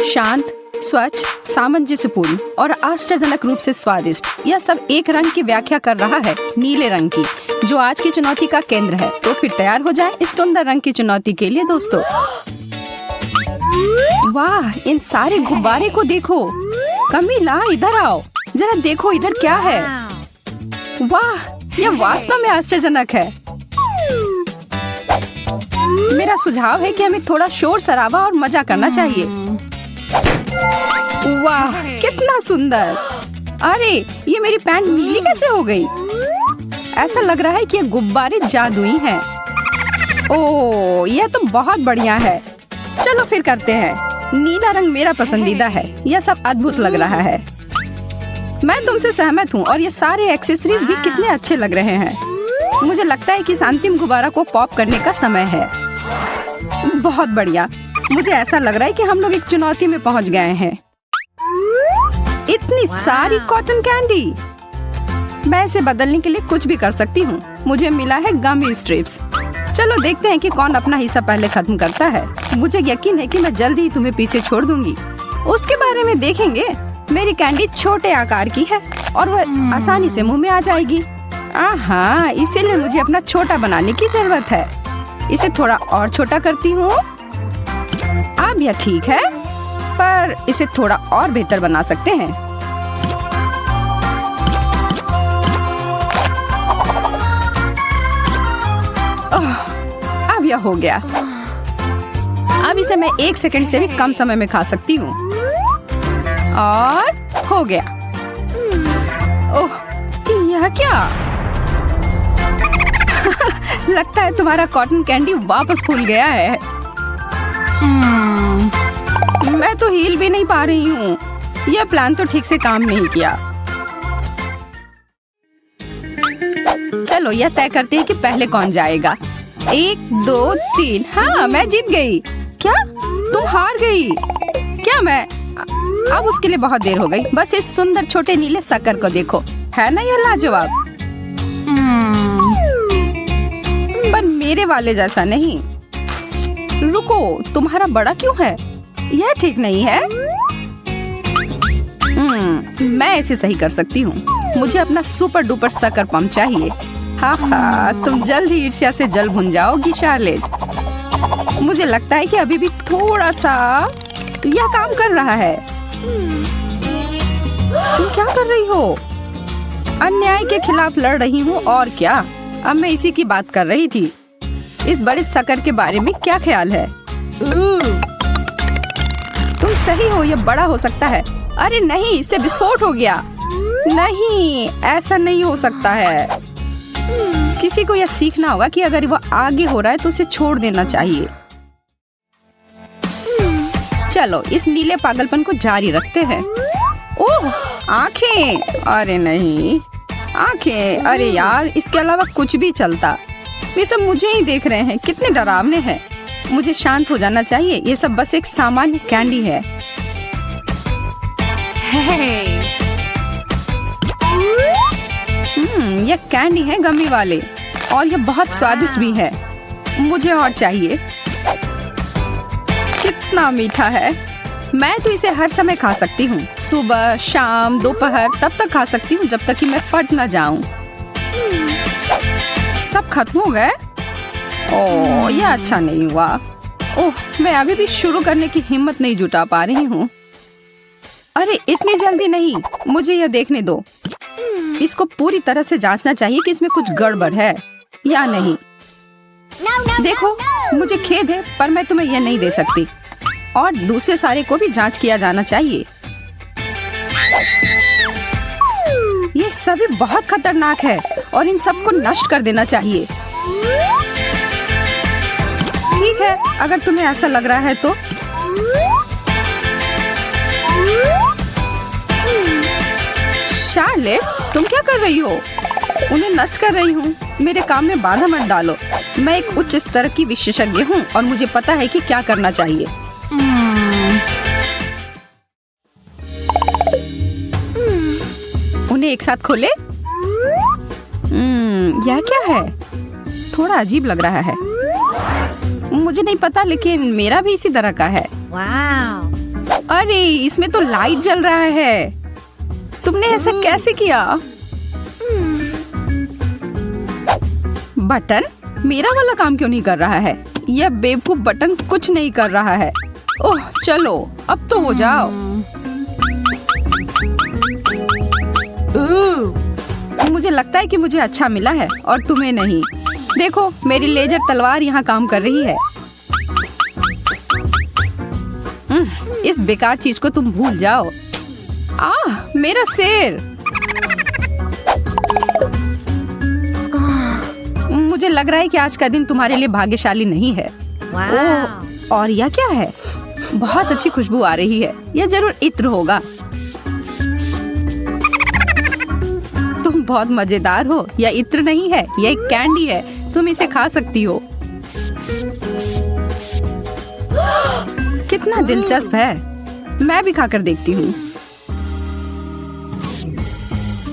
शांत, स्वच्छ, सामंजस्यपूर्ण और आश्चर्यजनक रूप से स्वादिष्ट, यह सब एक रंग की व्याख्या कर रहा है, नीले रंग की, जो आज की चुनौती का केंद्र है। तो फिर तैयार हो जाएं इस सुंदर रंग की चुनौती के लिए दोस्तों। वाह, इन सारे गुब्बारे को देखो। कमीला, इधर आओ, जरा देखो इधर क्या है। वाह, यह वास्तव में आश्चर्यजनक है। मेरा सुझाव है कि हमें थोड़ा शोर शराबा और मजा करना चाहिए। वाह, कितना सुंदर। अरे, ये मेरी पैंट नीली कैसे हो गई? ऐसा लग रहा है कि ये गुब्बारे जादुई हैं। ओह, यह तो बहुत बढ़िया है। चलो फिर करते हैं। नीला रंग मेरा पसंदीदा है। यह सब अद्भुत लग रहा है। मैं तुमसे सहमत हूँ और ये सारे एक्सेसरीज भी कितने अच्छे लग रहे हैं। मुझे लगता है कि इस अंतिम गुब्बारा को पॉप करने का समय है। बहुत बढ़िया। मुझे ऐसा लग रहा है कि हम लोग एक चुनौती में पहुँच गए हैं। इतनी सारी कॉटन कैंडी। मैं इसे बदलने के लिए कुछ भी कर सकती हूँ। मुझे मिला है गमी स्ट्रिप्स। चलो देखते हैं कि कौन अपना हिस्सा पहले खत्म करता है। मुझे यकीन है कि मैं जल्दी ही तुम्हें पीछे छोड़ दूंगी। उसके बारे में देखेंगे। मेरी कैंडी छोटे आकार की है और वह आसानी से मुंह में आ जाएगी। आहा, इसीलिए मुझे अपना छोटा बनाने की जरूरत है। इसे थोड़ा और छोटा करती हूँ। अब यह ठीक है, पर इसे थोड़ा और बेहतर बना सकते हैं। अब यह हो गया। अब इसे मैं 1 सेकंड से भी कम समय में खा सकती हूँ। और हो गया। ओह, यह क्या? लगता है तुम्हारा कॉटन कैंडी वापस फूल गया है। मैं तो हिल भी नहीं पा रही हूँ। यह प्लान तो ठीक से काम नहीं किया। चलो यह तय करते हैं कि पहले कौन जाएगा। 1, 2, 3। हाँ, मैं जीत गई। क्या? तुम हार गई? क्या मैं? अब उसके लिए बहुत देर हो गई। बस इस सुंदर छोटे नीले शक्कर को देखो। है ना यह लाजवाब? पर मेरे वाले जैसा नहीं। रुको, तुम्हारा बड़ा क्यों है? यह ठीक नहीं है। मैं इसे सही कर सकती हूँ। मुझे अपना सुपर डुपर शक्कर पंप चाहिए। हाँ, तुम जल्द ही ईर्ष्या से जल भुन जाओगी शार्लेट। मुझे लगता है कि अभी भी थोड़ा सा यह काम कर रहा है। तुम क्या कर रही हो? अन्याय के खिलाफ लड़ रही हूँ और क्या। अब मैं इसी की बात कर रही थी। इस बड़े शक्कर के बारे में क्या ख्याल है? तुम सही हो, यह बड़ा हो सकता है। अरे नहीं, इससे विस्फोट हो गया। नहीं, ऐसा नहीं हो सकता है। किसी को यह सीखना होगा कि अगर वो आगे हो रहा है तो उसे छोड़ देना चाहिए। चलो इस नीले पागलपन को जारी रखते हैं। ओह, आंखें। अरे नहीं, आंखें। अरे यार, इसके अलावा कुछ भी चलता। ये सब मुझे ही देख रहे हैं। कितने डरावने हैं। मुझे शांत हो जाना चाहिए। ये सब बस एक सामान्य कैंडी है। यह कैंडी है गमी वाले और यह बहुत स्वादिष्ट भी है। मुझे और चाहिए। कितना मीठा है। मैं तो इसे हर समय खा सकती हूँ। सुबह, शाम, दोपहर, तब तक खा सकती हूँ जब तक कि मैं फट ना जाऊं। सब खत्म हो गए। ओह, यह अच्छा नहीं हुआ। ओह, मैं अभी भी शुरू करने की हिम्मत नहीं जुटा पा रही हूँ। अरे इतनी जल्दी नहीं, मुझे यह देखने दो। इसको पूरी तरह से जांचना चाहिए कि इसमें कुछ गड़बड़ है या नहीं। देखो, मुझे खेद है पर मैं तुम्हें यह नहीं दे सकती। और दूसरे सारे को भी जांच किया जाना चाहिए। ये सभी बहुत खतरनाक है और इन सबको नष्ट कर देना चाहिए। ठीक है, अगर तुम्हें ऐसा लग रहा है तो। शार्लेट, तुम क्या कर रही हो? उन्हें नष्ट कर रही हूँ। मेरे काम में बाधा मत डालो। मैं एक उच्च स्तर की विशेषज्ञ हूँ और मुझे पता है कि क्या करना चाहिए। उन्हें एक साथ खोले। यह क्या है? थोड़ा अजीब लग रहा है। मुझे नहीं पता, लेकिन मेरा भी इसी तरह का है। अरे इसमें तो लाइट जल रहा है। तुमने ऐसा कैसे किया? बटन मेरा वाला काम क्यों नहीं कर रहा है? यह बेवकूफ बटन कुछ नहीं कर रहा है। ओह चलो अब तो हो जाओ। मुझे लगता है कि मुझे अच्छा मिला है और तुम्हें नहीं। देखो मेरी लेजर तलवार यहाँ काम कर रही है। इस बेकार चीज को तुम भूल जाओ। मेरा सिर। मुझे लग रहा है कि आज का दिन तुम्हारे लिए भाग्यशाली नहीं है। ओह, और यह क्या है? बहुत अच्छी खुशबू आ रही है। यह जरूर इत्र होगा। तुम बहुत मजेदार हो। यह इत्र नहीं है, यह एक कैंडी है। तुम इसे खा सकती हो। कितना दिलचस्प है। मैं भी खाकर देखती हूँ।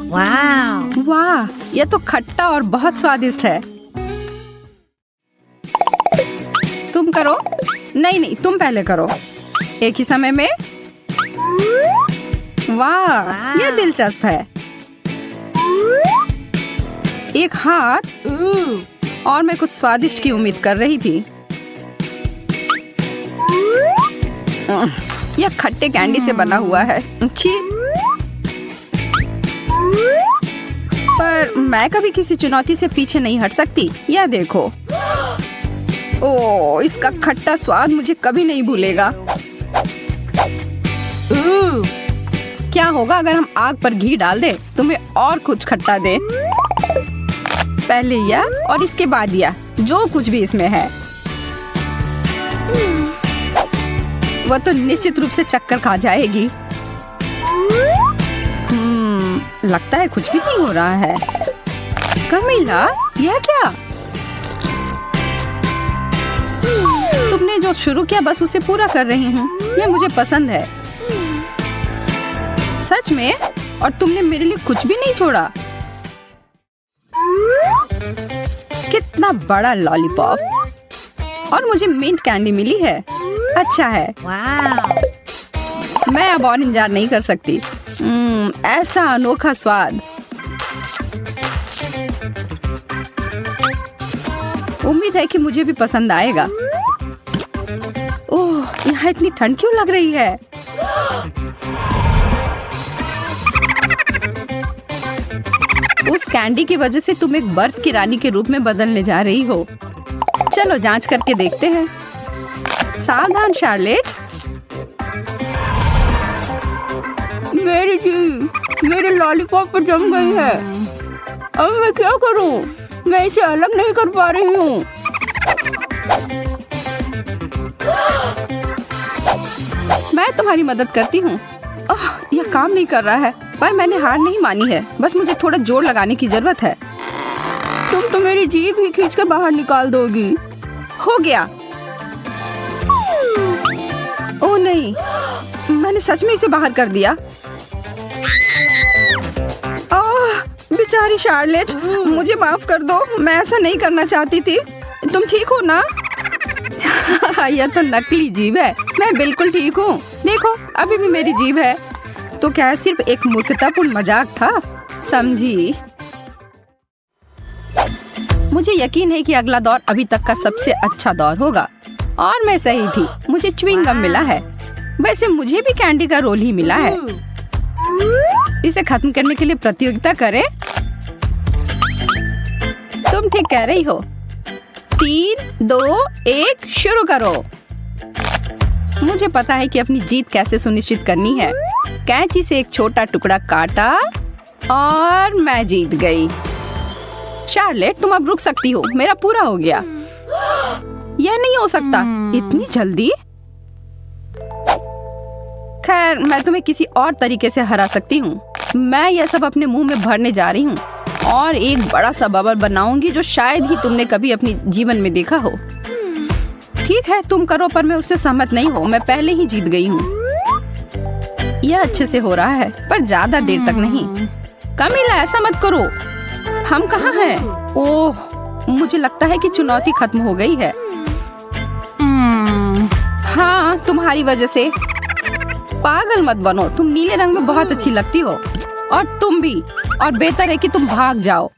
वाह, यह तो खट्टा और बहुत स्वादिष्ट है। तुम करो। नहीं, तुम पहले करो। एक ही समय में। वाह, यह दिलचस्प है। एक हाथ और मैं कुछ स्वादिष्ट की उम्मीद कर रही थी। यह खट्टे कैंडी से बना हुआ है। छी। पर मैं कभी किसी चुनौती से पीछे नहीं हट सकती। यह देखो। ओह, इसका खट्टा स्वाद मुझे कभी नहीं भूलेगा। क्या होगा अगर हम आग पर घी डाल दे, तुम्हें और कुछ खट्टा दे? पहले यह और इसके बाद यह, जो कुछ भी इसमें है। वह तो निश्चित रूप से चक्कर खा जाएगी। लगता है कुछ भी नहीं हो रहा है। कमीला, यह क्या? तुमने जो शुरू किया बस उसे पूरा कर रही हूँ। यह मुझे पसंद है। सच में? और तुमने मेरे लिए कुछ भी नहीं छोड़ा। कितना बड़ा लॉलीपॉप। और मुझे मिंट कैंडी मिली है। अच्छा है। मैं अब और इंतजार नहीं कर सकती। ऐसा अनोखा स्वाद। उम्मीद है कि मुझे भी पसंद आएगा। ओह, यहाँ इतनी ठंड क्यों लग रही है? उस कैंडी की वजह से तुम एक बर्फ की रानी के रूप में बदलने जा रही हो। चलो जांच करके देखते हैं। सावधान शार्लेट। मेरी जीभ मेरे लॉलीपॉप पर जम गई है। अब मैं क्या करूं? मैं इसे अलग नहीं कर पा रही हूँ। मैं तुम्हारी मदद करती हूँ। यह काम नहीं कर रहा है, पर मैंने हार नहीं मानी है। बस मुझे थोड़ा जोर लगाने की जरूरत है। तुम तो मेरी जीभ ही खींच कर बाहर निकाल दोगी। हो गया। ओह नहीं, मैंने सच में इसे बाहर कर दिया। बेचारी शार्लेट, मुझे माफ कर दो। मैं ऐसा नहीं करना चाहती थी। तुम ठीक हो ना? यह तो नकली जीभ है। मैं बिल्कुल ठीक हूँ। देखो, अभी भी मेरी जीभ है। तो क्या सिर्फ एक मूर्खतापूर्ण मजाक था? समझी? मुझे यकीन है कि अगला दौर अभी तक का सबसे अच्छा दौर होगा। और मैं सही थी। मुझे च्युइंग गम मिला है। वैसे मुझे भी कैंडी का रोल ही मिला है। इसे खत्म करने के लिए प्रतियोगिता करें। तुम ठीक कह रही हो। 3, 2, 1 शुरू करो। मुझे पता है कि अपनी जीत कैसे सुनिश्चित करनी है। कैंची से एक छोटा टुकड़ा काटा और मैं जीत गई। शार्लेट, तुम अब रुक सकती हो। मेरा पूरा हो गया। यह नहीं हो सकता। इतनी जल्दी? खैर, मैं तुम्हें किसी और तरीके से हरा सकती हूँ। मैं यह सब अपने मुंह में भरने जा रही हूँ और एक बड़ा सा बबल बनाऊंगी जो शायद ही तुमने कभी अपनी जीवन में देखा हो। ठीक है, तुम करो, पर मैं उससे सहमत नहीं हूँ। मैं पहले ही जीत गई हूँ। यह अच्छे से हो रहा है, पर ज्यादा देर तक नहीं। कमीला, ऐसा मत करो। हम कहाँ हैं? ओह, मुझे लगता है कि चुनौती खत्म हो गई है। हाँ, तुम्हारी वजह से। पागल मत बनो, तुम नीले रंग में बहुत अच्छी लगती हो। और तुम भी। और बेहतर है कि तुम भाग जाओ।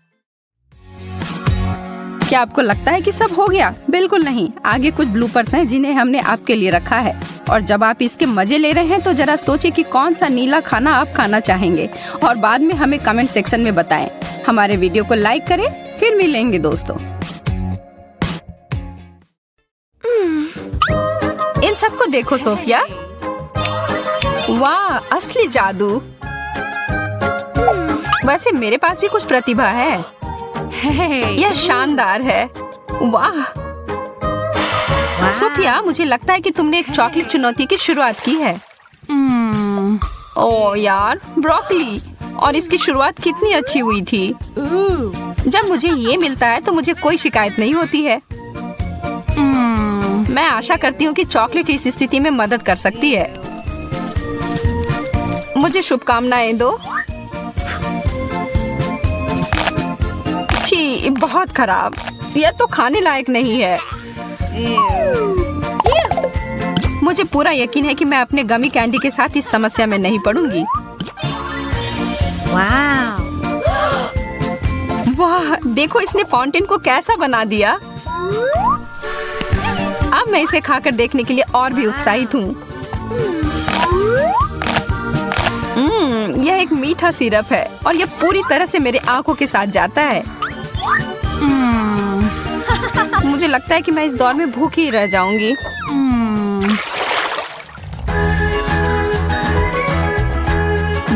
क्या आपको लगता है कि सब हो गया? बिल्कुल नहीं, आगे कुछ ब्लूपर्स हैं जिन्हें हमने आपके लिए रखा है। और जब आप इसके मजे ले रहे हैं तो जरा सोचें कि कौन सा नीला खाना आप खाना चाहेंगे और बाद में हमें कमेंट सेक्शन में बताएं। हमारे वीडियो को लाइक करें, फिर मिलेंगे दोस्तों। इन सबको देखो सोफिया, वाह असली जादू। वैसे मेरे पास भी कुछ प्रतिभा है। यह शानदार है। वाह सोफिया, मुझे लगता है कि तुमने एक चॉकलेट चुनौती की शुरुआत की है। ओह यार, ब्रोकली। और इसकी शुरुआत कितनी अच्छी हुई थी। जब मुझे ये मिलता है तो मुझे कोई शिकायत नहीं होती है। मैं आशा करती हूँ कि चॉकलेट इस स्थिति में मदद कर सकती है। मुझे शुभकामनाएं दो। छी, बहुत खराब। यह तो खाने लायक नहीं है। मुझे पूरा यकीन है कि मैं अपने गमी कैंडी के साथ इस समस्या में नहीं पड़ूंगी। वाह, देखो इसने फाउंटेन को कैसा बना दिया। अब मैं इसे खाकर देखने के लिए और भी उत्साहित हूँ। यह एक मीठा सिरप है और यह पूरी तरह से मेरे आंखों के साथ जाता है। मुझे लगता है कि मैं इस दौर में भूखी ही रह जाऊंगी।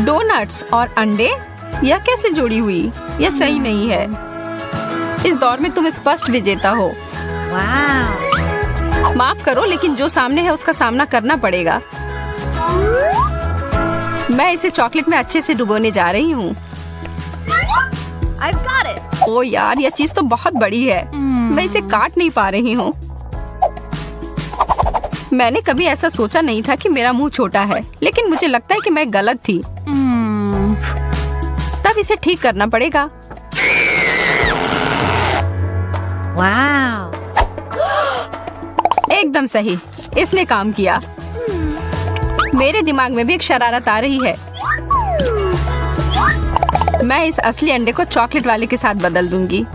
डोनट्स और अंडे, यह कैसे जुड़ी हुई? यह सही नहीं है। इस दौर में तुम स्पष्ट विजेता हो। माफ करो, लेकिन जो सामने है उसका सामना करना पड़ेगा। मैं इसे चॉकलेट में अच्छे से डुबोने जा रही हूँ। ओ यार, यह चीज तो बहुत बड़ी है। मैं इसे काट नहीं पा रही हूँ। मैंने कभी ऐसा सोचा नहीं था कि मेरा मुंह छोटा है, लेकिन मुझे लगता है कि मैं गलत थी। तब इसे ठीक करना पड़ेगा। एकदम सही, इसने काम किया। मेरे दिमाग में भी एक शरारत आ रही है। मैं इस असली अंडे को चॉकलेट वाले के साथ बदल दूंगी।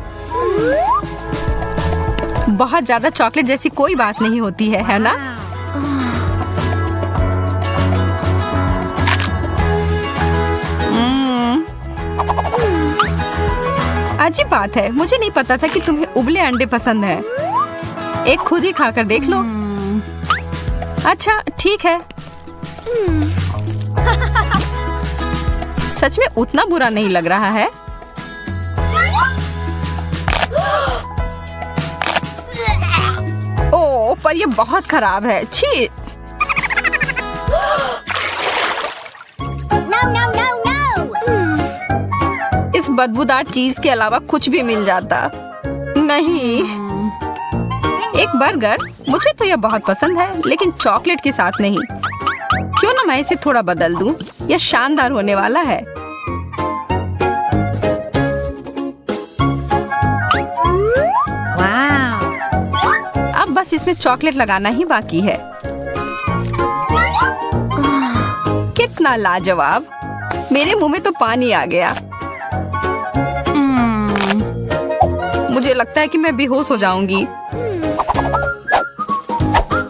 बहुत ज्यादा चॉकलेट जैसी कोई बात नहीं होती है ना? अजीब बात है, मुझे नहीं पता था कि तुम्हें उबले अंडे पसंद है। एक खुद ही खाकर देख लो। अच्छा ठीक है। सच में उतना बुरा नहीं लग रहा है। ओह, पर यह बहुत खराब है। छी। इस बदबूदार चीज के अलावा कुछ भी मिल जाता। नहीं, एक बर्गर। मुझे तो यह बहुत पसंद है, लेकिन चॉकलेट के साथ नहीं। क्यों ना मैं इसे थोड़ा बदल दूं? यह शानदार होने वाला है। अब बस इसमें चॉकलेट लगाना ही बाकी है। कितना लाजवाब। मेरे मुंह में तो पानी आ गया। मुझे लगता है कि मैं बेहोश हो जाऊंगी।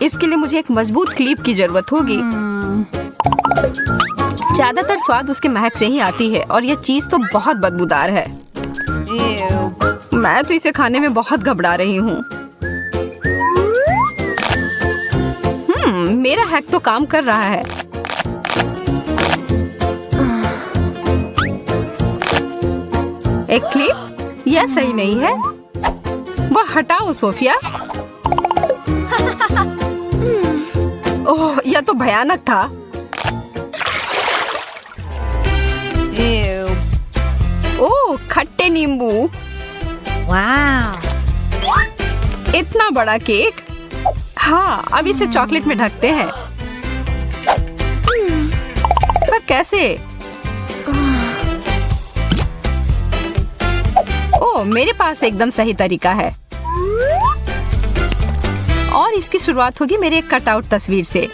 इसके लिए मुझे एक मजबूत क्लिप की जरूरत होगी। ज्यादातर स्वाद उसके महक से ही आती है और यह चीज तो बहुत बदबूदार है। मैं तो इसे खाने में बहुत घबरा रही हूँ। मेरा हैक तो काम कर रहा है। एक क्लिप, यह सही नहीं है। वह हटाओ सोफिया। ओह, यह तो भयानक था। ओह, खट्टे नींबू। इतना बड़ा केक। हाँ, अब इसे चॉकलेट में ढकते हैं। पर कैसे? ओह, मेरे पास एकदम सही तरीका है। और इसकी शुरुआत होगी मेरे एक कटआउट तस्वीर से।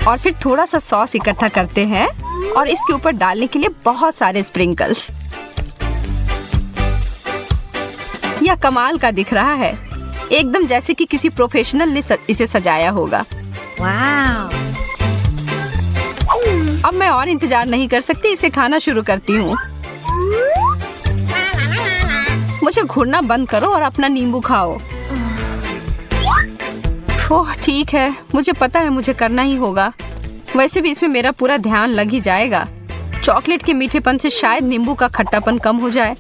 और फिर थोड़ा सा सॉस इकट्ठा करते हैं और इसके ऊपर डालने के लिए बहुत सारे स्प्रिंकल्स। यह कमाल का दिख रहा है, एकदम जैसे कि किसी प्रोफेशनल ने इसे सजाया होगा। वाव! अब मैं और इंतजार नहीं कर सकती, इसे खाना शुरू करती हूँ। मुझे घूरना बंद करो और अपना नींबू खाओ। ओह ठीक है, मुझे पता है मुझे करना ही होगा। वैसे भी इसमें मेरा पूरा ध्यान लग ही जाएगा। चॉकलेट के मीठेपन से शायद नींबू का खट्टापन कम हो जाए।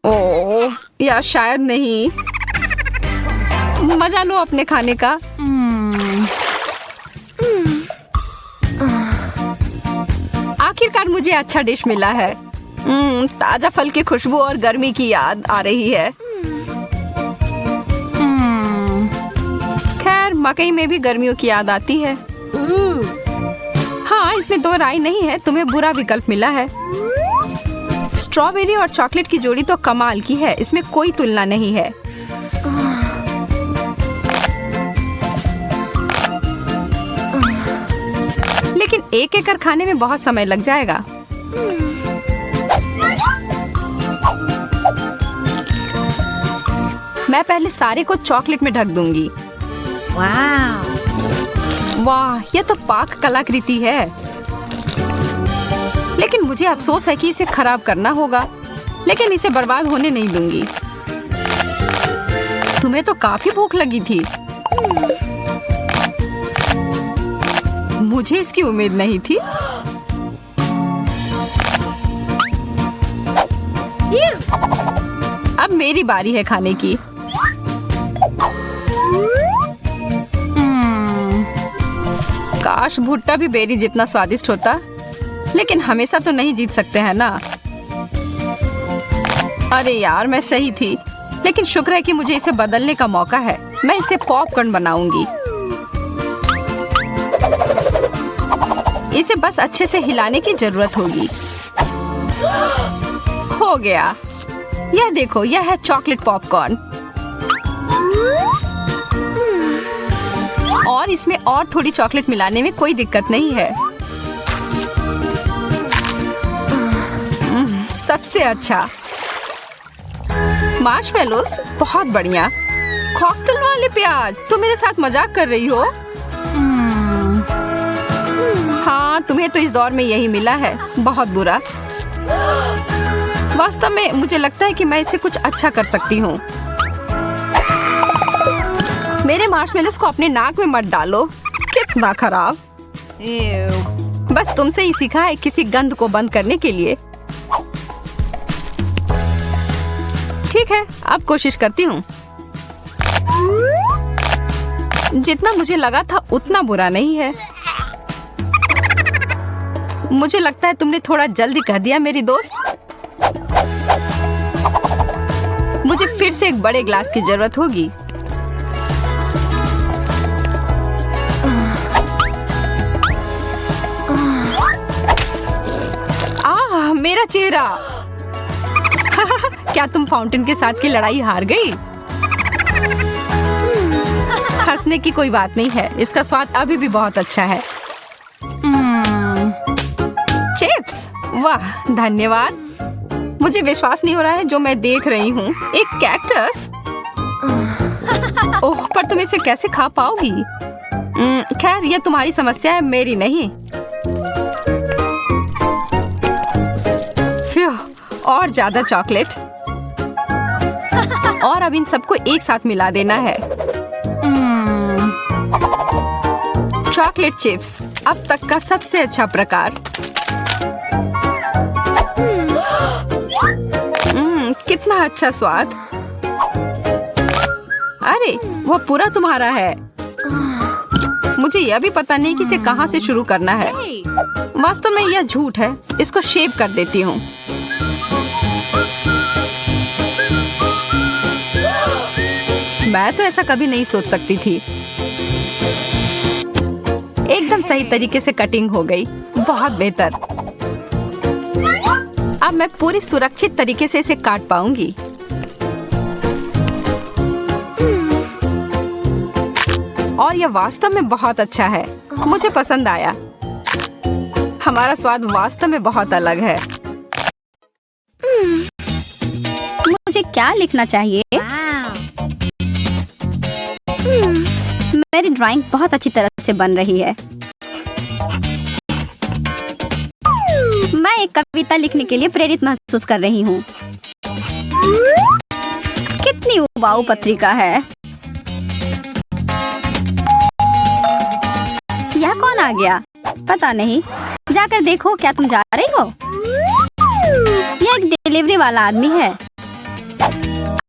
ओह या शायद नहीं। मजा लो अपने खाने का। आखिरकार मुझे अच्छा डिश मिला है। ताजा फल की खुशबू और गर्मी की याद आ रही है। खैर मकई में भी गर्मियों की याद आती है। हाँ इसमें दो राय नहीं है, तुम्हें बुरा विकल्प मिला है। स्ट्रॉबेरी और चॉकलेट की जोड़ी तो कमाल की है, इसमें कोई तुलना नहीं है। लेकिन एक एक कर खाने में बहुत समय लग जाएगा। मैं पहले सारे को चॉकलेट में ढक दूंगी। वाह, यह तो पाक कलाकृति है। लेकिन मुझे अफसोस है कि इसे खराब करना होगा, लेकिन इसे बर्बाद होने नहीं दूंगी। तुम्हें तो काफी भूख लगी थी। मुझे इसकी उम्मीद नहीं थी। अब मेरी बारी है खाने की। काश भुट्टा भी बेरी जितना स्वादिष्ट होता, लेकिन हमेशा तो नहीं जीत सकते हैं ना। अरे यार मैं सही थी, लेकिन शुक्र है कि मुझे इसे बदलने का मौका है। मैं इसे पॉपकॉर्न बनाऊंगी। इसे बस अच्छे से हिलाने की जरूरत होगी। हो गया। यह देखो, यह है चॉकलेट पॉपकॉर्न। और इसमें और थोड़ी चॉकलेट मिलाने में कोई दिक्कत नहीं है। सबसे अच्छा। मार्शमेलोस बहुत बढ़िया। कॉकटेल वाले प्याज, तुम मेरे साथ मजाक कर रही हो? हाँ तुम्हें तो इस दौर में यही मिला है, बहुत बुरा। वास्तव में मुझे लगता है कि मैं इसे कुछ अच्छा कर सकती हूँ। मेरे मार्शमेलोस को अपने नाक में मत डालो, कितना खराब। बस तुमसे ही सीखा है किसी गंध को बंद करने के लिए। ठीक है, अब कोशिश करती हूँ। जितना मुझे लगा था उतना बुरा नहीं है। मुझे लगता है तुमने थोड़ा जल्दी कह दिया मेरी दोस्त। मुझे फिर से एक बड़े ग्लास की जरूरत होगी। मेरा चेहरा। क्या तुम फाउंटेन के साथ की लड़ाई हार गई? हंसने की कोई बात नहीं है, इसका स्वाद अभी भी बहुत अच्छा है। चिप्स, वाह धन्यवाद। मुझे विश्वास नहीं हो रहा है जो मैं देख रही हूँ। एक कैक्टस। ओह, पर तुम इसे कैसे खा पाओगी? खैर यह तुम्हारी समस्या है, मेरी नहीं। और ज्यादा चॉकलेट। और अब इन सबको एक साथ मिला देना है। चॉकलेट चिप्स, अब तक का सबसे अच्छा प्रकार। कितना अच्छा स्वाद। अरे वो पूरा तुम्हारा है। मुझे यह भी पता नहीं कि इसे कहाँ से शुरू करना है। वास्तव में यह झूठ है। इसको शेप कर देती हूँ। मैं तो ऐसा कभी नहीं सोच सकती थी। एकदम सही तरीके से कटिंग हो गई, बहुत बेहतर। अब मैं पूरी सुरक्षित तरीके से इसे काट पाऊंगी। और यह वास्तव में बहुत अच्छा है। मुझे पसंद आया। हमारा स्वाद वास्तव में बहुत अलग है। मुझे क्या लिखना चाहिए? मेरी ड्राइंग बहुत अच्छी तरह से बन रही है। मैं एक कविता लिखने के लिए प्रेरित महसूस कर रही हूँ। कितनी उबाऊ पत्रिका है। यह कौन आ गया? पता नहीं। जाकर देखो, क्या तुम जा रही हो? यह एक डिलीवरी वाला आदमी है।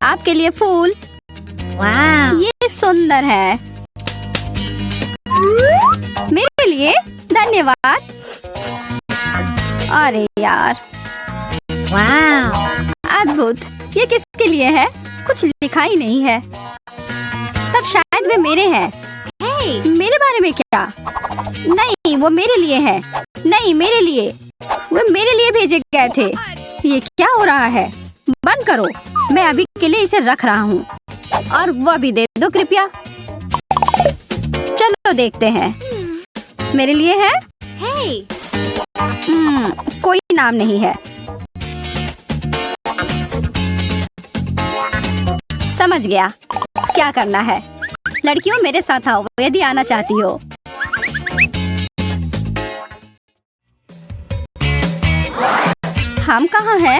आपके लिए फूल। ये सुंदर है। मेरे लिए? धन्यवाद। अरे यार, अद्भुत। ये किसके लिए है? कुछ लिखा ही नहीं है। तब शायद वे मेरे हैं। मेरे बारे में क्या? नहीं, वो मेरे लिए है। नहीं, मेरे लिए। वो मेरे लिए भेजे गए थे। ये क्या हो रहा है? बंद करो। मैं अभी के लिए इसे रख रहा हूँ। और वह भी दे दो कृपया। चलो देखते हैं। मेरे लिए है? कोई नाम नहीं है। समझ गया क्या करना है। लड़कियों, मेरे साथ आओ यदि आना चाहती हो। हम कहाँ हैं?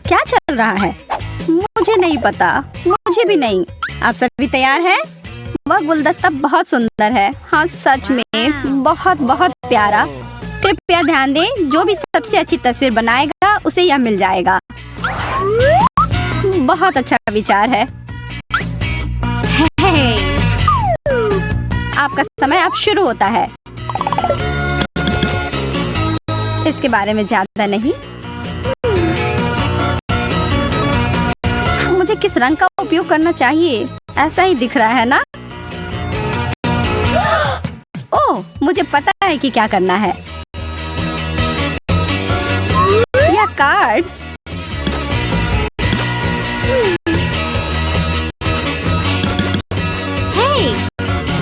क्या चल रहा है? मुझे नहीं पता। मुझे भी नहीं। आप सभी तैयार हैं? वह गुलदस्ता बहुत सुंदर है। हाँ, सच में बहुत बहुत प्यारा। कृपया ध्यान दें, जो भी सबसे अच्छी तस्वीर बनाएगा उसे यह मिल जाएगा। बहुत अच्छा विचार है। आपका समय अब शुरू होता है। इसके बारे में ज्यादा नहीं। मुझे किस रंग का उपयोग करना चाहिए? ऐसा ही दिख रहा है ना? ओह, मुझे पता है कि क्या करना है। यह कार्ड।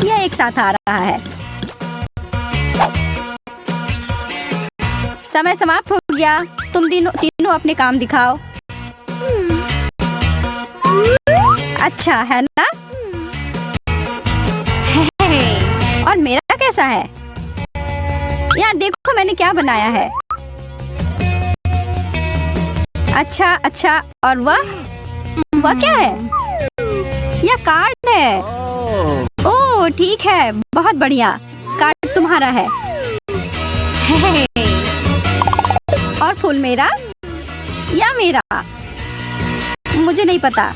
यह एक साथ आ रहा है। समय समाप्त हो गया। तुम तीनों अपने काम दिखाओ। अच्छा है ना? और मेरा कैसा है? यहाँ देखो मैंने क्या बनाया है। अच्छा, और वह क्या है? यह कार्ड है। ओह, ठीक है, बहुत बढ़िया। कार्ड तुम्हारा है। और फूल मेरा या मेरा? मुझे नहीं पता।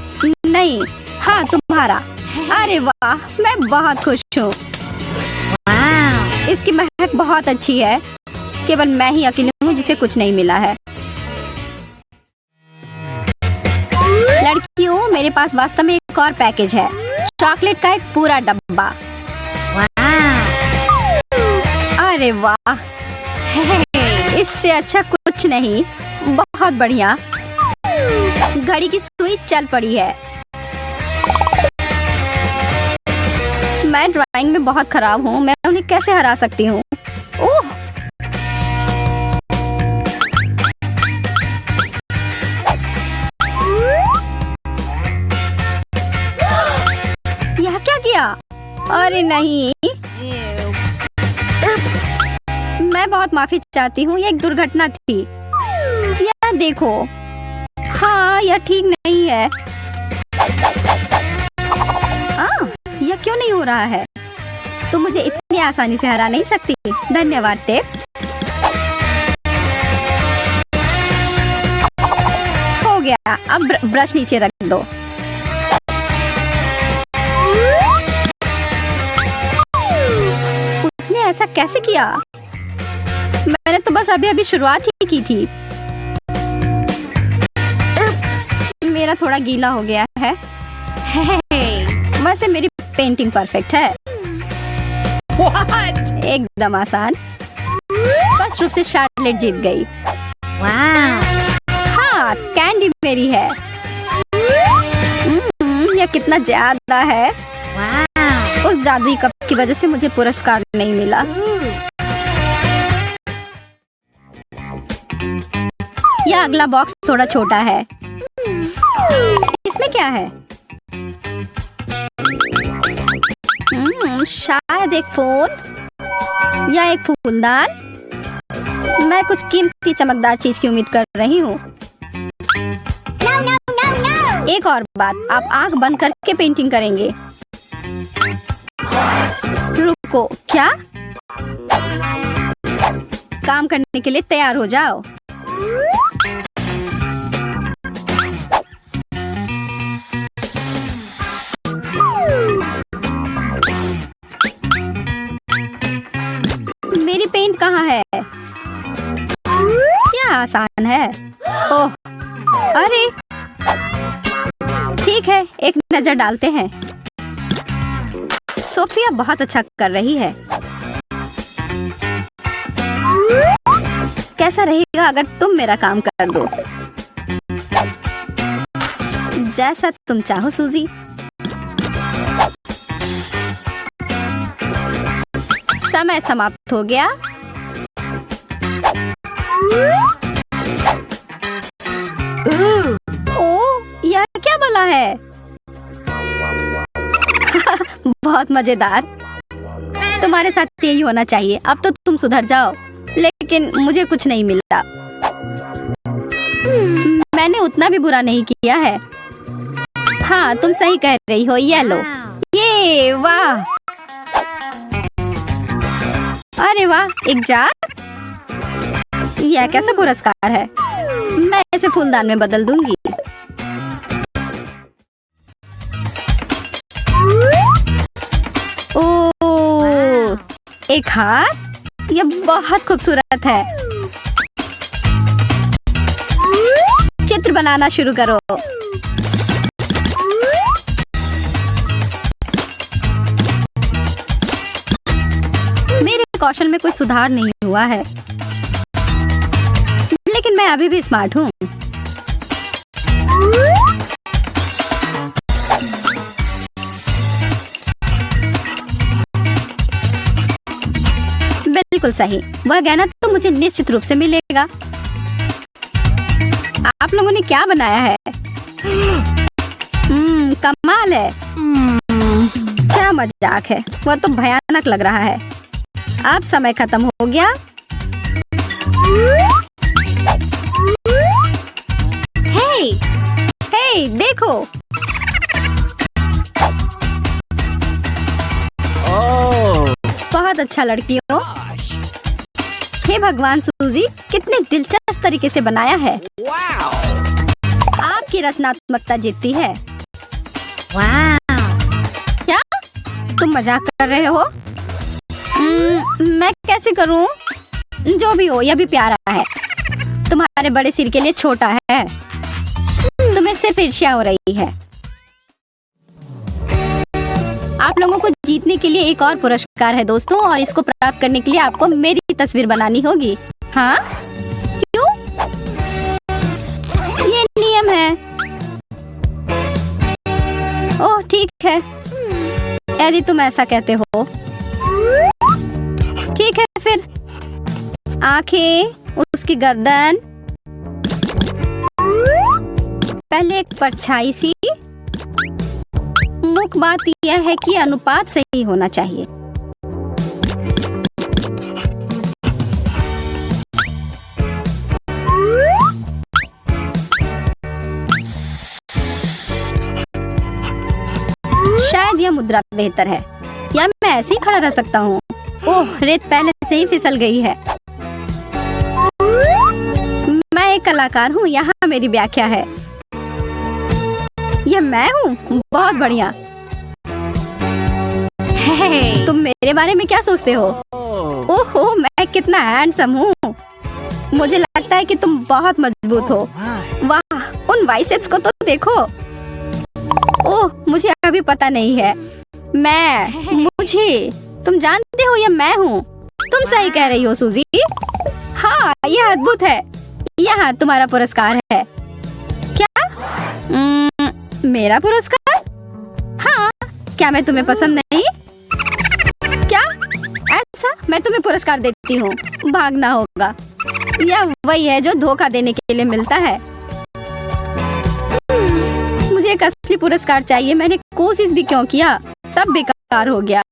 नहीं, हाँ, तुम्हारा। अरे वाह, मैं बहुत खुश हूँ। इसकी महक बहुत अच्छी है। केवल मैं ही अकेली हूँ जिसे कुछ नहीं मिला है। लड़कियों, मेरे पास वास्तव में एक और पैकेज है। चॉकलेट का एक पूरा डब्बा। अरे वाह, इससे अच्छा कुछ नहीं। बहुत बढ़िया। घड़ी की सुई चल पड़ी है। मैं ड्राइंग में बहुत खराब हूँ। मैं उन्हें कैसे हरा सकती हूँ? ओह, यह क्या किया? अरे नहीं। मैं बहुत माफी चाहती हूँ। यह एक दुर्घटना थी। यह देखो। हाँ, यह ठीक नहीं है। यह क्यों नहीं हो रहा है? तुम मुझे इतनी आसानी से हरा नहीं सकती। धन्यवाद टेप। हो गया। अब ब्रश नीचे रख दो। उसने ऐसा कैसे किया? मैंने तो बस अभी शुरुआत ही की थी। मेरा थोड़ा गीला हो गया है। वैसे मेरी पेंटिंग परफेक्ट है। What? एकदम आसान। फर्स्ट रूप से शार्लेट जीत गई। हाँ, कैंडी मेरी है। यह कितना ज्यादा है। उस उस जादुई कप की वजह से मुझे पुरस्कार नहीं मिला। यह अगला बॉक्स थोड़ा छोटा है। इसमें क्या है? शायद एक फोन या एक फूलदान। मैं कुछ कीमती चमकदार चीज की उम्मीद कर रही हूँ। एक और बात, आप आंख बंद करके पेंटिंग करेंगे। रुको, क्या? काम करने के लिए तैयार हो जाओ। मेरी पेंट कहाँ है? क्या आसान है। ओह, अरे ठीक है, एक नजर डालते हैं। सोफिया बहुत अच्छा कर रही है। कैसा रहेगा अगर तुम मेरा काम कर दो? जैसा तुम चाहो सूजी। समय समाप्त हो गया। ओह, यह क्या भला है? बहुत मजेदार। तुम्हारे साथ यही होना चाहिए। अब तो तुम सुधर जाओ। लेकिन मुझे कुछ नहीं मिला। मैंने उतना भी बुरा नहीं किया है। हाँ, तुम सही कह रही हो। ये लो। ये वाह, अरे वाह, एक जार। यह कैसा पुरस्कार है? मैं इसे फूलदान में बदल दूंगी। ओह, एक हार। यह बहुत खूबसूरत है। चित्र बनाना शुरू करो। मेरे कौशल में कोई सुधार नहीं हुआ है, लेकिन मैं अभी भी स्मार्ट हूँ। बिल्कुल सही। वह गहना तो मुझे निश्चित रूप से मिलेगा। आप लोगों ने क्या बनाया है? कमाल है। क्या मजाक है। वह तो भयानक लग रहा है। अब समय खत्म हो गया। हे, देखो। बहुत अच्छा लड़कियों। हे भगवान सूजी, कितने दिलचस्प तरीके से बनाया है। आपकी रचनात्मकता जीतती है। क्या तुम मजाक कर रहे हो? मैं कैसे करूं? जो भी हो, यह भी प्यारा है। तुम्हारे बड़े सिर के लिए छोटा है। तुम्हें सिर्फ ईर्ष्या हो रही है। आप लोगों को जीतने के लिए एक और पुरस्कार है दोस्तों, और इसको प्राप्त करने के लिए आपको मेरी तस्वीर बनानी होगी। हाँ, क्यों? ये नियम है। ओह ठीक है, यदि तुम ऐसा कहते हो। ठीक है फिर। आंखें, उसकी गर्दन, पहले एक परछाई सी। मुख्य बात यह है कि अनुपात सही होना चाहिए। शायद यह मुद्रा बेहतर है, या मैं ऐसे ही खड़ा रह सकता हूँ। ओह, रेत पहले से ही फिसल गई है। मैं एक कलाकार हूँ, यहाँ मेरी व्याख्या है। यह मैं हूँ। बहुत बढ़िया। तुम मेरे बारे में क्या सोचते हो? ओहो, मैं कितना हैंडसम हूँ। मुझे लगता है कि तुम बहुत मजबूत हो। वाह, उन बाइसेप्स को तो देखो। ओह, मुझे अभी पता नहीं है। मुझे तुम जानते हो, यह मैं हूँ। तुम सही कह रही हो सूजी। हाँ, यह अद्भुत है। यहाँ तुम्हारा पुरस्कार है। क्या? मेरा पुरस्कार? हाँ, क्या मैं तुम्हें पसंद नहीं? ऐसा? मैं तुम्हें पुरस्कार देती हूँ, भागना होगा। यह वही है जो धोखा देने के लिए मिलता है। मुझे एक असली पुरस्कार चाहिए। मैंने कोशिश भी क्यों किया, सब बेकार हो गया।